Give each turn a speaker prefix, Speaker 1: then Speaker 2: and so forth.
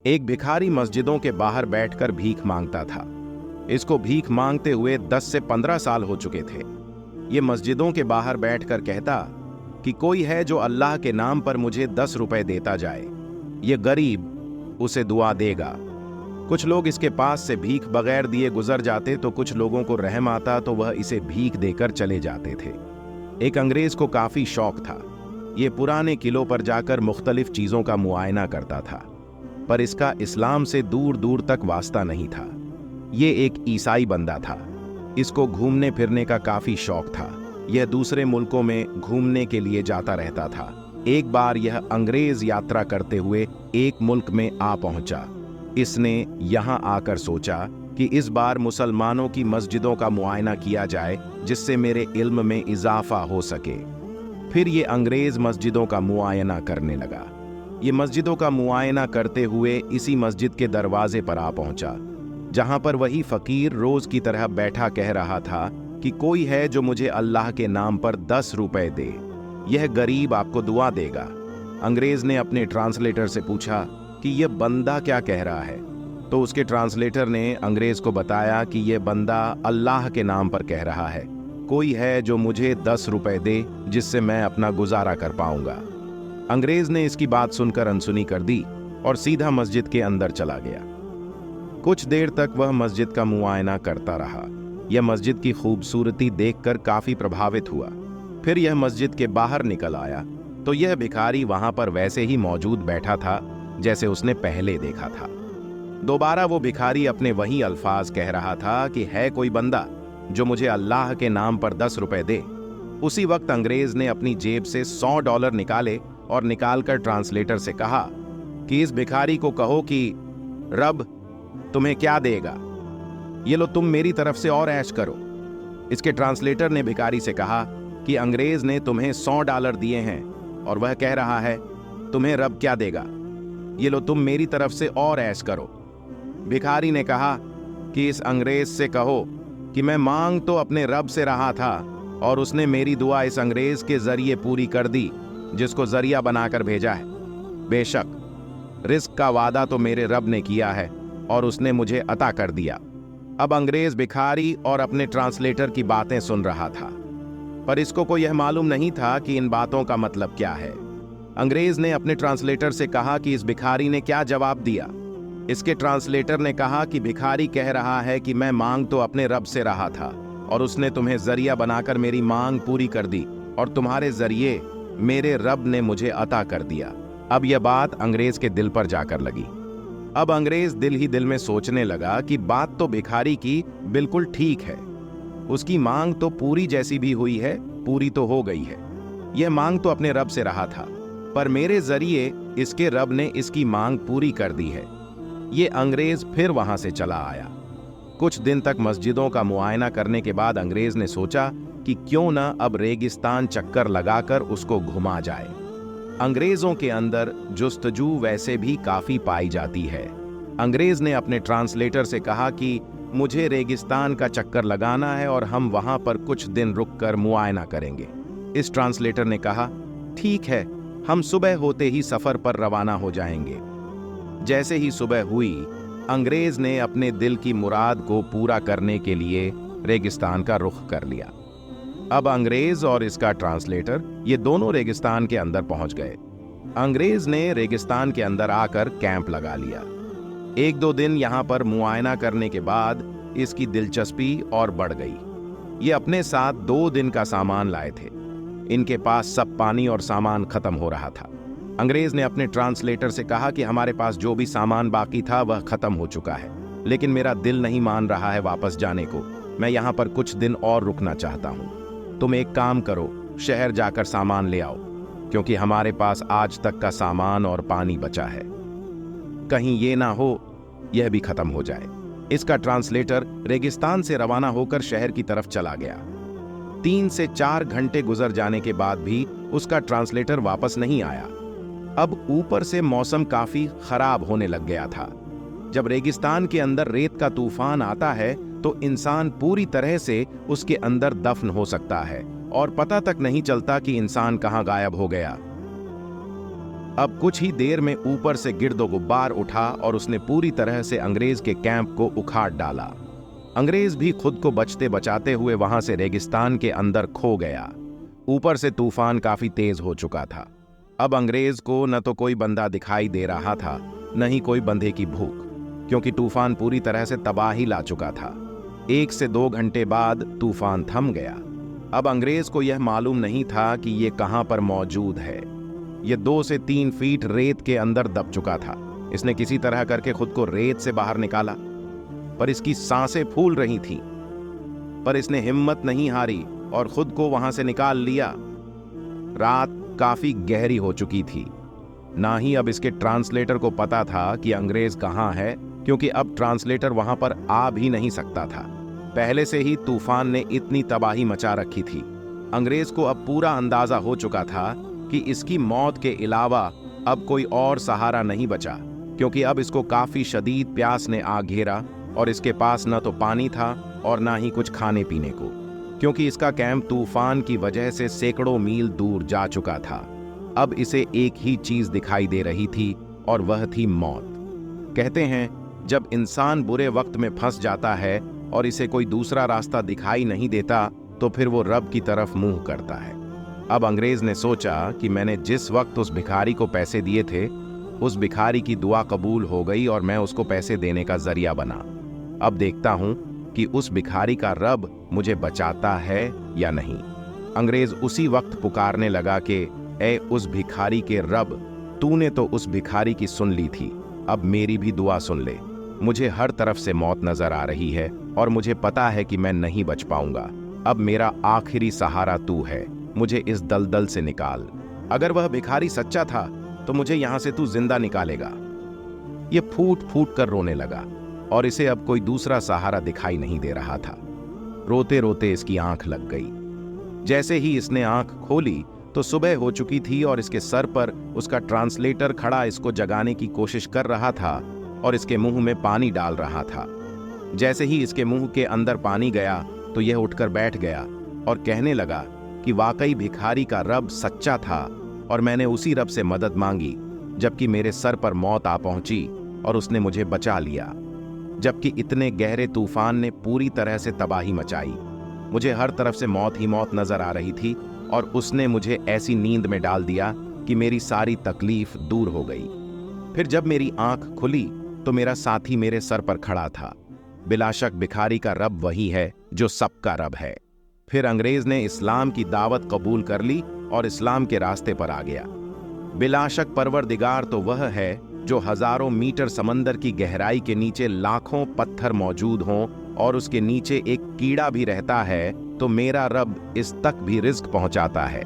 Speaker 1: एक भिखारी मस्जिदों के बाहर बैठकर भीख मांगता था। इसको भीख मांगते हुए 10 से 15 साल हो चुके थे। ये मस्जिदों के बाहर बैठकर कहता कि कोई है जो अल्लाह के नाम पर मुझे 10 रुपए देता जाए, ये गरीब उसे दुआ देगा। कुछ लोग इसके पास से भीख बगैर दिए गुजर जाते तो कुछ लोगों को रहम आता तो वह इसे भीख देकर चले जाते थे। एक अंग्रेज को काफी शौक था। ये पुराने किलों पर जाकर मुख्तलिफ चीजों का मुआयना करता था, पर इसका इस्लाम से दूर दूर तक वास्ता नहीं था। ये एक ईसाई बंदा था। इसको घूमने फिरने का काफी शौक था। यह दूसरे मुल्कों में घूमने के लिए जाता रहता था। एक बार यह अंग्रेज यात्रा करते हुए एक मुल्क में आ पहुंचा। इसने यहां आकर सोचा कि इस बार मुसलमानों की मस्जिदों का मुआयना किया जाए, जिससे मेरे इल्म में इजाफा हो सके। फिर ये अंग्रेज मस्जिदों का मुआयना करने लगा। ये मस्जिदों का मुआयना करते हुए इसी मस्जिद के दरवाजे पर आ पहुंचा, जहां पर वही फकीर रोज की तरह बैठा कह रहा था कि कोई है जो मुझे अल्लाह के नाम पर 10 रुपए दे, यह गरीब आपको दुआ देगा। अंग्रेज ने अपने ट्रांसलेटर से पूछा कि यह बंदा क्या कह रहा है, तो उसके ट्रांसलेटर ने अंग्रेज को बताया कि यह बंदा अल्लाह के नाम पर कह रहा है, कोई है जो मुझे 10 रुपए दे जिससे मैं अपना गुजारा कर पाऊंगा। अंग्रेज ने इसकी बात सुनकर अनसुनी कर दी और सीधा मस्जिद के अंदर चला गया। कुछ देर तक वह मस्जिद का मुआयना करता रहा। यह मस्जिद की खूबसूरती देखकर काफी प्रभावित हुआ। फिर यह मस्जिद के बाहर निकल आया तो यह भिखारी वहां पर वैसे ही मौजूद बैठा था जैसे उसने पहले देखा था। दोबारा वो भिखारी अपने वही अल्फाज कह रहा था कि है कोई बंदा जो मुझे अल्लाह के नाम पर 10 रुपए दे। उसी वक्त अंग्रेज ने अपनी जेब से $100 निकाले और निकालकर ट्रांसलेटर से कहा कि इस भिखारी को कहो कि रब तुम्हें क्या देगा, ये लो तुम मेरी तरफ से और ऐश करो। इसके ट्रांसलेटर ने भिखारी से कहा कि अंग्रेज ने तुम्हें $100 दिए हैं और वह कह रहा है तुम्हें रब क्या देगा, ये लो तुम मेरी तरफ से और ऐश करो। भिखारी ने कहा कि इस अंग्रेज से कहो कि मैं मांग तो अपने रब से रहा था और उसने मेरी दुआ इस अंग्रेज के जरिए पूरी कर दी जिसको जरिया बनाकर भेजा है। बेशक रिस्क का वादा तो मेरे रब ने किया है और उसने मुझे अता कर दिया। अब अंग्रेज भिखारी और अपने ट्रांसलेटर की बातें सुन रहा था, पर इसको कोई यह मालूम नहीं था कि इन बातों का मतलब क्या है। अंग्रेज ने अपने ट्रांसलेटर से कहा कि इस भिखारी ने क्या जवाब दिया। इसके ट्रांसलेटर ने कहा कि भिखारी कह रहा है कि मैं मांग तो अपने रब से रहा था और उसने तुम्हें जरिया बनाकर मेरी मांग पूरी कर दी और तुम्हारे जरिए मेरे रब ने मुझे अता कर दिया। अब यह बात अंग्रेज के दिल पर जाकर लगी। अब अंग्रेज दिल ही दिल में सोचने लगा कि बात तो भिखारी की बिल्कुल ठीक है। उसकी मांग तो पूरी जैसी भी हुई है, पूरी तो हो गई है। यह मांग तो अपने रब से रहा था, पर मेरे जरिए इसके रब ने इसकी मांग पूरी कर दी है। ये अंग्रेज फिर वहां से चला आया। कुछ दिन तक मस्जिदों का मुआयना करने के बाद अंग्रेज ने सोचा कि क्यों न अब रेगिस्तान चक्कर लगाकर उसको घुमा जाए। अंग्रेजों के अंदर जुस्तजू वैसे भी काफी पाई जाती है। अंग्रेज ने अपने ट्रांसलेटर से कहा कि मुझे रेगिस्तान का चक्कर लगाना है और हम वहां पर कुछ दिन रुककर मुआयना करेंगे। इस ट्रांसलेटर ने कहा ठीक है, हम सुबह होते ही सफर पर रवाना हो जाएंगे। जैसे ही सुबह हुई, अंग्रेज ने अपने दिल की मुराद को पूरा करने के लिए रेगिस्तान का रुख कर लिया। अब अंग्रेज और इसका ट्रांसलेटर ये दोनों रेगिस्तान के अंदर पहुंच गए। अंग्रेज ने रेगिस्तान के अंदर आकर कैंप लगा लिया। 1-2 दिन यहां पर मुआयना करने के बाद इसकी दिलचस्पी और बढ़ गई। ये अपने साथ 2 दिन का सामान लाए थे। इनके पास सब पानी और सामान खत्म हो रहा था। अंग्रेज ने अपने ट्रांसलेटर से कहा कि हमारे पास जो भी सामान बाकी था वह खत्म हो चुका है, लेकिन मेरा दिल नहीं मान रहा है वापस जाने को। मैं यहां पर कुछ दिन और रुकना चाहता हूं। तुम एक काम करो, शहर जाकर सामान ले आओ, क्योंकि हमारे पास आज तक का सामान और पानी बचा है। कहीं ये ना हो यह भी खत्म हो जाए। इसका ट्रांसलेटर रेगिस्तान से रवाना होकर शहर की तरफ चला गया। 3 से 4 घंटे गुजर जाने के बाद भी उसका ट्रांसलेटर वापस नहीं आया। अब ऊपर से मौसम काफी खराब होने लग गया था। जब रेगिस्तान के अंदर रेत का तूफान आता है तो इंसान पूरी तरह से उसके अंदर दफन हो सकता है और पता तक नहीं चलता कि इंसान कहां गायब हो गया। अब कुछ ही देर में ऊपर से गिरदो गुब्बार उठा और उसने पूरी तरह से अंग्रेज के कैंप को उखाड़ डाला। अंग्रेज भी खुद को बचते बचाते हुए वहां से रेगिस्तान के अंदर खो गया। ऊपर से तूफान काफी तेज हो चुका था। अब अंग्रेज को न तो कोई बंदा दिखाई दे रहा था, न ही कोई बंधे की भूख, क्योंकि तूफान पूरी तरह से तबाही ला चुका था। 1 से 2 घंटे बाद तूफान थम गया। अब अंग्रेज को यह मालूम नहीं था कि ये कहां पर मौजूद है। ये 2 से 3 फीट रेत के अंदर दब चुका था। इसने किसी तरह करके खुद को रेत से बाहर निकाला, पर इसकी सांसें फूल रही थीं। पर इसने हिम्मत नहीं हारी और खुद को वहां से निकाल लिया। रात काफी गहरी हो चुकी थी। ना ही अब इसके ट्रांसलेटर को पता था कि अंग्रेज कहां है, क्योंकि अब ट्रांसलेटर वहां पर आ भी नहीं सकता था। पहले से ही तूफान ने इतनी तबाही मचा रखी थी। अंग्रेज को अब पूरा अंदाजा हो चुका था कि इसकी मौत के अलावा अब कोई और सहारा नहीं बचा, क्योंकि अब इसको काफी शदीद प्यास ने आ घेरा और इसके पास न तो पानी था और ना ही कुछ खाने पीने को, क्योंकि इसका कैंप तूफान की वजह से सैकड़ों मील दूर जा चुका था। अब इसे एक ही चीज दिखाई दे रही थी और वह थी मौत। कहते हैं, जब इंसान बुरे वक्त में फंस जाता है और इसे कोई दूसरा रास्ता दिखाई नहीं देता तो फिर वो रब की तरफ मुंह करता है। अब अंग्रेज ने सोचा कि मैंने जिस वक्त उस भिखारी को पैसे दिए थे, उस भिखारी की दुआ कबूल हो गई और मैं उसको पैसे देने का जरिया बना। अब देखता हूं कि उस भिखारी का रब मुझे बचाता है या नहीं। अंग्रेज उसी वक्त पुकारने लगा कि ए उस भिखारी के रब, तूने तो उस भिखारी की सुन ली थी, अब मेरी भी दुआ सुन ले। मुझे हर तरफ से मौत नजर आ रही है और मुझे पता है कि मैं नहीं बच पाऊंगा। अब मेरा आखिरी सहारा तू है, मुझे इस दलदल से निकाल। अगर वह भिखारी सच्चा था तो मुझे यहां से तू जिंदा निकालेगा। ये फूट फूट कर रोने लगा और इसे अब कोई दूसरा सहारा दिखाई नहीं दे रहा था। रोते रोते इसकी आंख लग गई। जैसे ही इसने आंख खोली तो सुबह हो चुकी थी और इसके सर पर उसका ट्रांसलेटर खड़ा इसको जगाने की कोशिश कर रहा था और इसके मुंह में पानी डाल रहा था। जैसे ही इसके मुंह के अंदर पानी गया तो यह उठकर बैठ गया और कहने लगा कि वाकई भिखारी का रब सच्चा था और मैंने उसी रब से मदद मांगी, जबकि मेरे सर पर मौत आ पहुंची और उसने मुझे बचा लिया। जबकि इतने गहरे तूफान ने पूरी तरह से तबाही मचाई, मुझे हर तरफ से मौत ही मौत नजर आ रही थी और उसने मुझे ऐसी नींद में डाल दिया कि मेरी सारी तकलीफ दूर हो गई। फिर जब मेरी आंख खुली तो मेरा साथी मेरे सर पर खड़ा था। बिलाशक भिखारी का रब वही है जो सबका रब है। फिर अंग्रेज ने इस्लाम की दावत कबूल कर ली और इस्लाम के रास्ते पर आ गया। बिलाशक परवरदिगार तो वह है जो हजारों मीटर समंदर की गहराई के नीचे लाखों पत्थर मौजूद हों और उसके नीचे एक कीड़ा भी रहता है, तो मेरा रब इस तक भी रिज्क पहुंचाता है।